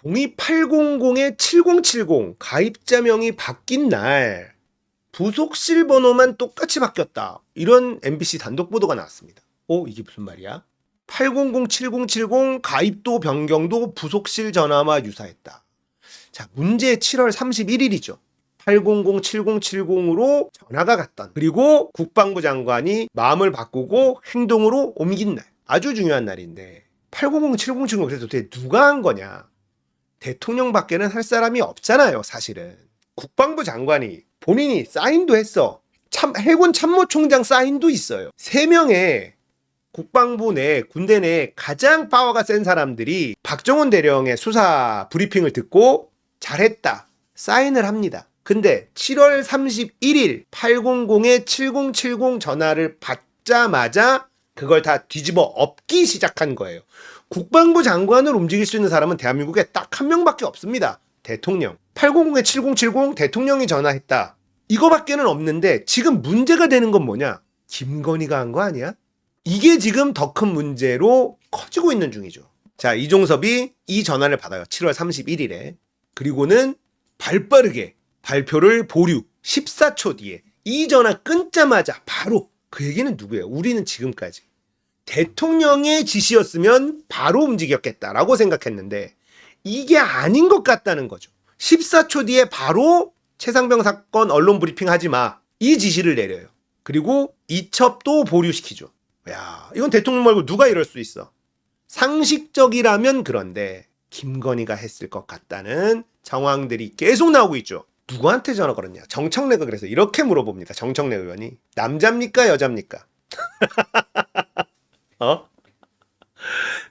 02800-7070 가입자명이 바뀐 날 부속실 번호만 똑같이 바뀌었다. 이런 MBC 단독 보도가 나왔습니다. 이게 무슨 말이야? 800-7070 가입도 변경도 부속실 전화와 유사했다. 자, 문제 7월 31일이죠. 800-7070으로 전화가 갔던, 그리고 국방부 장관이 마음을 바꾸고 행동으로 옮긴 날. 아주 중요한 날인데 800-7070 그래서 도대체 누가 한 거냐? 대통령밖에는 할 사람이 없잖아요, 사실은. 국방부 장관이 본인이 사인도 했어. 해군 참모총장 사인도 있어요. 3명의 국방부 내, 군대 내 가장 파워가 센 사람들이 박정훈 대령의 수사 브리핑을 듣고 잘했다, 사인을 합니다. 근데 7월 31일 800-7070 전화를 받자마자 그걸 다 뒤집어 엎기 시작한 거예요. 국방부 장관을 움직일 수 있는 사람은 대한민국에 딱 한 명밖에 없습니다. 대통령. 800-7070 대통령이 전화했다. 이거밖에는 없는데 지금 문제가 되는 건 뭐냐? 김건희가 한 거 아니야? 이게 지금 더 큰 문제로 커지고 있는 중이죠. 자, 이종섭이 이 전화를 받아요. 7월 31일에. 그리고는 발빠르게 발표를 보류. 14초 뒤에 이 전화 끊자마자 바로, 그 얘기는 누구예요? 우리는 지금까지 대통령의 지시였으면 바로 움직였겠다라고 생각했는데 이게 아닌 것 같다는 거죠. 14초 뒤에 바로 최상병 사건 언론 브리핑 하지 마, 이 지시를 내려요. 그리고 이첩도 보류시키죠. 야, 이건 대통령 말고 누가 이럴 수 있어? 상식적이라면 그런데 김건희가 했을 것 같다는 정황들이 계속 나오고 있죠. 누구한테 전화 걸었냐? 정청래가 그래서 이렇게 물어봅니다. 정청래 의원이. 남자입니까? 여자입니까?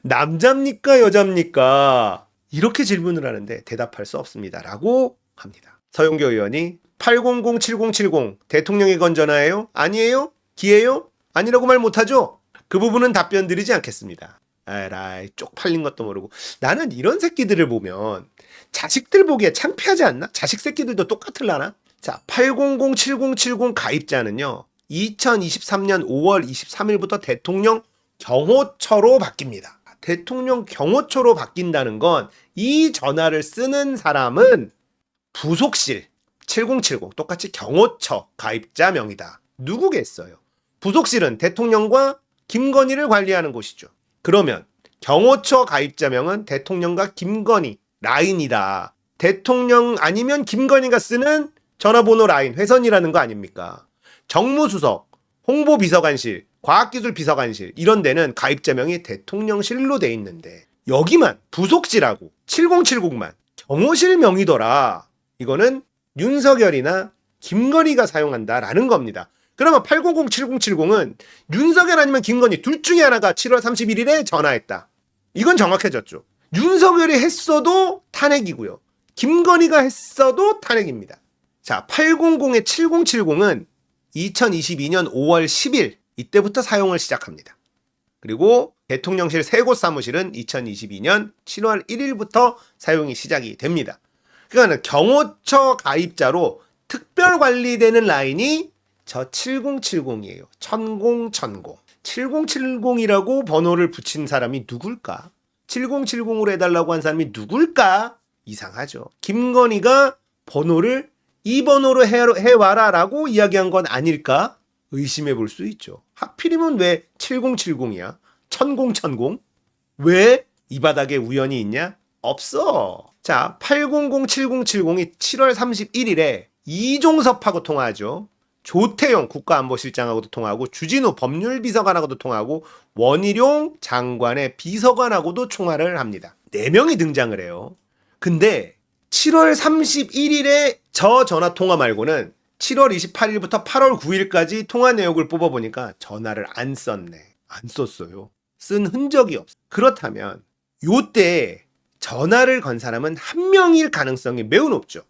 남자입니까? 여자입니까? 이렇게 질문을 하는데 대답할 수 없습니다. 라고 합니다. 서영교 의원이 800-7070 대통령이 건 전화예요? 아니에요? 기예요? 아니라고 말 못하죠? 그 부분은 답변 드리지 않겠습니다. 에라이, 쪽팔린 것도 모르고. 나는 이런 새끼들을 보면 자식들 보기에 창피하지 않나? 자식 새끼들도 똑같을라나? 자, 800-7070 가입자는요, 2023년 5월 23일부터 대통령 경호처로 바뀝니다. 대통령 경호처로 바뀐다는 건 이 전화를 쓰는 사람은 부속실 7070 똑같이 경호처 가입자명이다. 누구겠어요? 부속실은 대통령과 김건희를 관리하는 곳이죠. 그러면 경호처 가입자명은 대통령과 김건희 라인이다. 대통령 아니면 김건희가 쓰는 전화번호 라인, 회선이라는 거 아닙니까? 정무수석, 홍보비서관실, 과학기술비서관실 이런 데는 가입자명이 대통령실로 돼 있는데 여기만 부속실하고 7070만 경호실 명이더라. 이거는 윤석열이나 김건희가 사용한다라는 겁니다. 그러면 800-7070은 윤석열 아니면 김건희 둘 중에 하나가 7월 31일에 전화했다. 이건 정확해졌죠. 윤석열이 했어도 탄핵이고요. 김건희가 했어도 탄핵입니다. 자, 800-7070은 2022년 5월 10일 이때부터 사용을 시작합니다. 그리고 대통령실 세 곳 사무실은 2022년 7월 1일부터 사용이 시작이 됩니다. 그러니까 경호처 가입자로 특별 관리되는 라인이 저 7070이에요. 1000. 7070이라고 번호를 붙인 사람이 누굴까? 7070으로 해달라고 한 사람이 누굴까? 이상하죠. 김건희가 번호를 이 번호로 해와라 라고 이야기한 건 아닐까? 의심해 볼 수 있죠. 하필이면 왜 7070이야? 1000? 왜 이 바닥에 우연이 있냐? 없어. 자, 800-7070이 7월 31일에 이종섭하고 통화하죠. 조태용 국가안보실장하고도 통화하고 주진우 법률비서관하고도 통화하고 원희룡 장관의 비서관하고도 통화를 합니다. 4명이 등장을 해요. 근데 7월 31일에 저 전화통화 말고는 7월 28일부터 8월 9일까지 통화 내역을 뽑아보니까 전화를 안 썼네. 안 썼어요. 쓴 흔적이 없어. 그렇다면 요때 전화를 건 사람은 한 명일 가능성이 매우 높죠.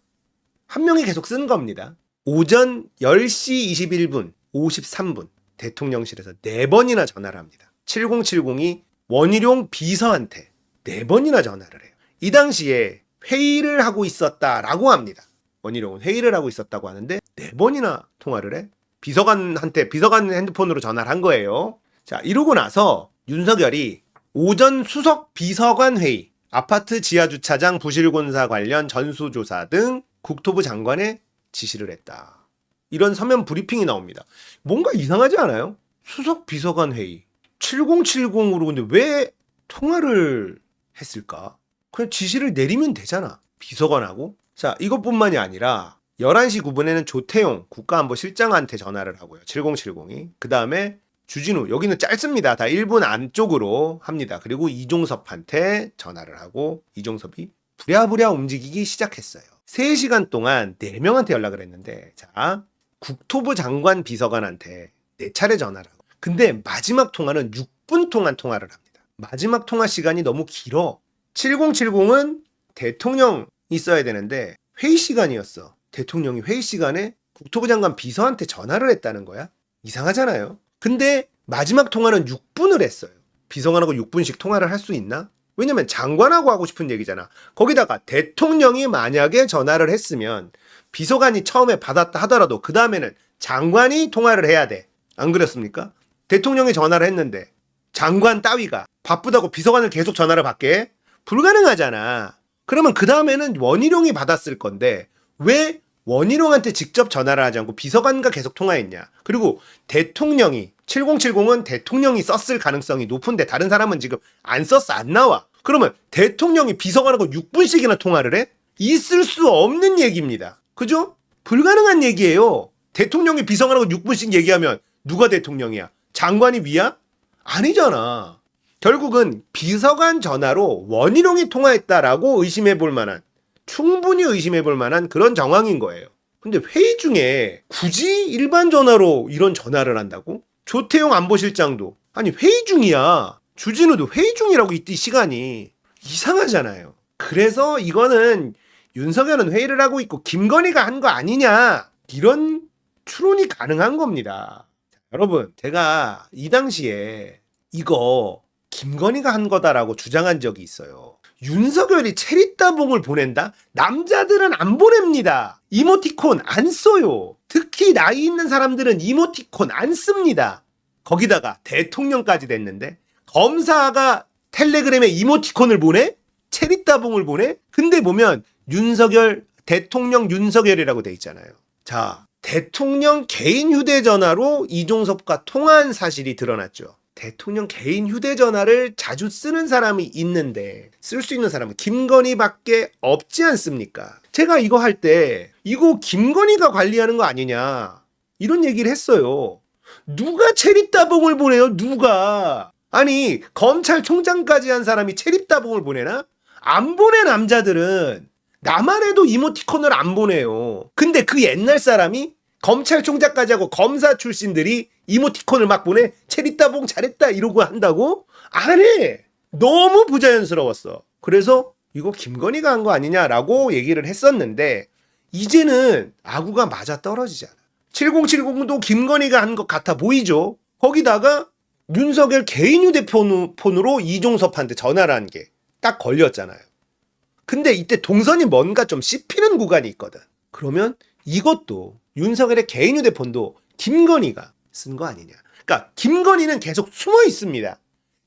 한 명이 계속 쓴 겁니다. 오전 10시 21분, 53분 대통령실에서 4번이나 전화를 합니다. 7070이 원희룡 비서한테 4번이나 전화를 해요. 이 당시에 회의를 하고 있었다라고 합니다. 원희룡은 회의를 하고 있었다고 하는데 4번이나 통화를 해? 비서관한테 비서관 핸드폰으로 전화를 한 거예요. 자, 이러고 나서 윤석열이 오전 수석 비서관 회의, 아파트 지하주차장 부실공사 관련 전수조사 등 국토부 장관에 지시를 했다. 이런 서면 브리핑이 나옵니다. 뭔가 이상하지 않아요? 수석 비서관 회의 7070으로 근데 왜 통화를 했을까? 그냥 지시를 내리면 되잖아. 비서관하고. 자, 이것뿐만이 아니라 11시 9분에는 조태용 국가안보실장한테 전화를 하고요. 7070이. 그 다음에 주진우, 여기는 짧습니다. 다 1분 안쪽으로 합니다. 그리고 이종섭한테 전화를 하고 이종섭이 부랴부랴 움직이기 시작했어요. 3시간 동안 4명한테 연락을 했는데, 자, 국토부 장관 비서관한테 4차례 전화를 하고, 근데 마지막 통화는 6분 동안 통화를 합니다. 마지막 통화 시간이 너무 길어. 7070은 대통령 있어야 되는데 회의 시간이었어. 대통령이 회의 시간에 국토부 장관 비서한테 전화를 했다는 거야? 이상하잖아요. 근데 마지막 통화는 6분을 했어요. 비서관하고 6분씩 통화를 할 수 있나? 왜냐면 장관하고 하고 싶은 얘기잖아. 거기다가 대통령이 만약에 전화를 했으면 비서관이 처음에 받았다 하더라도 그 다음에는 장관이 통화를 해야 돼. 안 그랬습니까? 대통령이 전화를 했는데 장관 따위가 바쁘다고 비서관을 계속 전화를 받게? 불가능하잖아. 그러면 그 다음에는 원희룡이 받았을 건데 왜 원희룡한테 직접 전화를 하지 않고 비서관과 계속 통화했냐. 그리고 대통령이 7070은 대통령이 썼을 가능성이 높은데 다른 사람은 지금 안 썼어. 안 나와. 그러면 대통령이 비서관하고 6분씩이나 통화를 해? 있을 수 없는 얘기입니다. 그죠? 불가능한 얘기예요. 대통령이 비서관하고 6분씩 얘기하면 누가 대통령이야? 장관이 위야? 아니잖아. 결국은 비서관 전화로 원희룡이 통화했다라고 의심해볼 만한, 충분히 의심해볼 만한 그런 정황인 거예요. 근데 회의 중에 굳이 일반 전화로 이런 전화를 한다고? 조태용 안보실장도 아니 회의 중이야. 주진우도 회의 중이라고 이때 시간이 이상하잖아요. 그래서 이거는 윤석열은 회의를 하고 있고 김건희가 한 거 아니냐 이런 추론이 가능한 겁니다. 자, 여러분 제가 이 당시에 이거 김건희가 한 거다라고 주장한 적이 있어요. 윤석열이 체리따봉을 보낸다? 남자들은 안 보냅니다. 이모티콘 안 써요. 특히 나이 있는 사람들은 이모티콘 안 씁니다. 거기다가 대통령까지 됐는데 검사가 텔레그램에 이모티콘을 보내? 체리따봉을 보내? 근데 보면 윤석열, 대통령 윤석열이라고 돼 있잖아요. 자, 대통령 개인 휴대전화로 이종섭과 통화한 사실이 드러났죠. 대통령 개인 휴대전화를 자주 쓰는 사람이 있는데 쓸 수 있는 사람은 김건희밖에 없지 않습니까? 제가 이거 할 때 이거 김건희가 관리하는 거 아니냐 이런 얘기를 했어요. 누가 체리따봉을 보내요? 누가? 아니 검찰총장까지 한 사람이 체리따봉을 보내나? 안 보내. 남자들은 나만 해도 이모티콘을 안 보내요. 근데 그 옛날 사람이 검찰총장까지 하고 검사 출신들이 이모티콘을 막 보내? 체리따봉 잘했다 이러고 한다고? 안 해. 너무 부자연스러웠어. 그래서 이거 김건희가 한 거 아니냐라고 얘기를 했었는데 이제는 아구가 맞아 떨어지잖아. 7070도 김건희가 한 것 같아 보이죠? 거기다가 윤석열 개인 휴대폰으로 이종섭한테 전화를 한 게 딱 걸렸잖아요. 근데 이때 동선이 뭔가 좀 씹히는 구간이 있거든. 그러면 이것도 윤석열의 개인 휴대폰도 김건희가 쓴 거 아니냐. 그러니까 김건희는 계속 숨어 있습니다.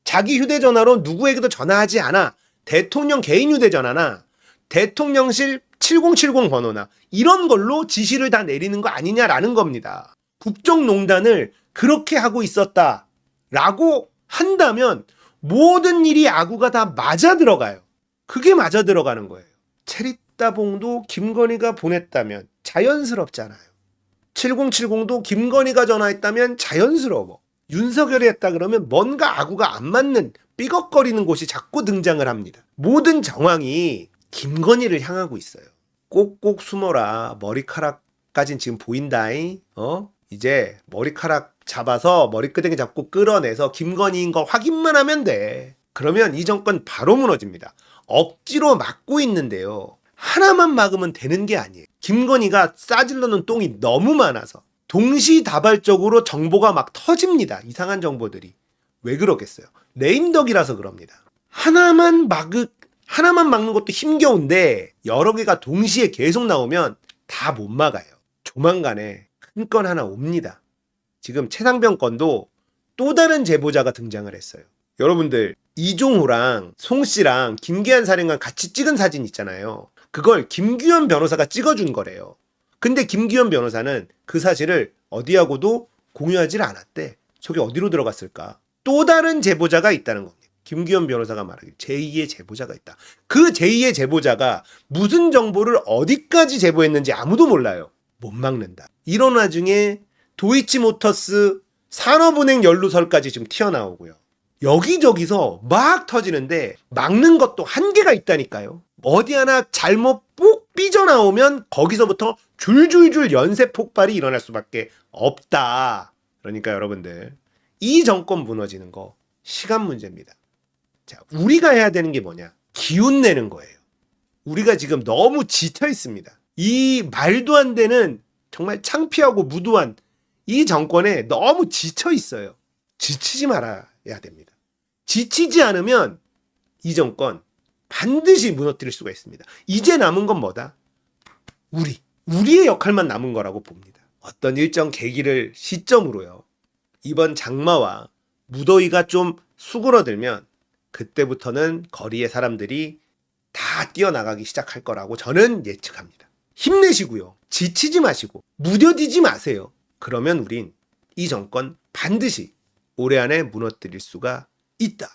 자기 휴대전화로 누구에게도 전화하지 않아. 대통령 개인 휴대전화나 대통령실 7070 번호나 이런 걸로 지시를 다 내리는 거 아니냐라는 겁니다. 국정농단을 그렇게 하고 있었다라고 한다면 모든 일이 아구가 다 맞아 들어가요. 그게 맞아 들어가는 거예요. 체리따봉도 김건희가 보냈다면 자연스럽잖아요. 7070도 김건희가 전화했다면 자연스러워. 윤석열이 했다 그러면 뭔가 아구가 안 맞는 삐걱거리는 곳이 자꾸 등장을 합니다. 모든 정황이 김건희를 향하고 있어요. 꼭꼭 숨어라. 머리카락까진 지금 보인다잉. 이제 머리카락 잡아서 머리끄댕이 잡고 끌어내서 김건희인 거 확인만 하면 돼. 그러면 이 정권 바로 무너집니다. 억지로 막고 있는데요. 하나만 막으면 되는 게 아니에요. 김건희가 싸질러 놓은 똥이 너무 많아서 동시다발적으로 정보가 막 터집니다. 이상한 정보들이. 왜 그러겠어요? 레임덕이라서 그럽니다. 하나만 막는 것도 힘겨운데 여러 개가 동시에 계속 나오면 다 못 막아요. 조만간에 큰 건 하나 옵니다. 지금 최상병 건도 또 다른 제보자가 등장을 했어요. 여러분들 이종호랑 송 씨랑 김기한 사령관 같이 찍은 사진 있잖아요. 그걸 김규현 변호사가 찍어준 거래요. 근데 김규현 변호사는 그 사실을 어디하고도 공유하지 않았대. 저게 어디로 들어갔을까? 또 다른 제보자가 있다는 겁니다. 김규현 변호사가 말하길 제2의 제보자가 있다. 그 제2의 제보자가 무슨 정보를 어디까지 제보했는지 아무도 몰라요. 못 막는다. 이런 와중에 도이치모터스 산업은행 연루설까지 지금 튀어나오고요. 여기저기서 막 터지는데 막는 것도 한계가 있다니까요. 어디 하나 잘못 뽁 삐져나오면 거기서부터 줄줄줄 연쇄 폭발이 일어날 수밖에 없다. 그러니까 여러분들, 이 정권 무너지는 거 시간 문제입니다. 자, 우리가 해야 되는 게 뭐냐? 기운 내는 거예요. 우리가 지금 너무 지쳐 있습니다. 이 말도 안 되는 정말 창피하고 무도한 이 정권에 너무 지쳐 있어요. 지치지 말아야 됩니다. 지치지 않으면 이 정권 반드시 무너뜨릴 수가 있습니다. 이제 남은 건 뭐다? 우리의 역할만 남은 거라고 봅니다. 어떤 일정 계기를 시점으로요. 이번 장마와 무더위가 좀 수그러들면 그때부터는 거리의 사람들이 다 뛰어나가기 시작할 거라고 저는 예측합니다. 힘내시고요. 지치지 마시고 무뎌지지 마세요. 그러면 우린 이 정권 반드시 올해 안에 무너뜨릴 수가 있다.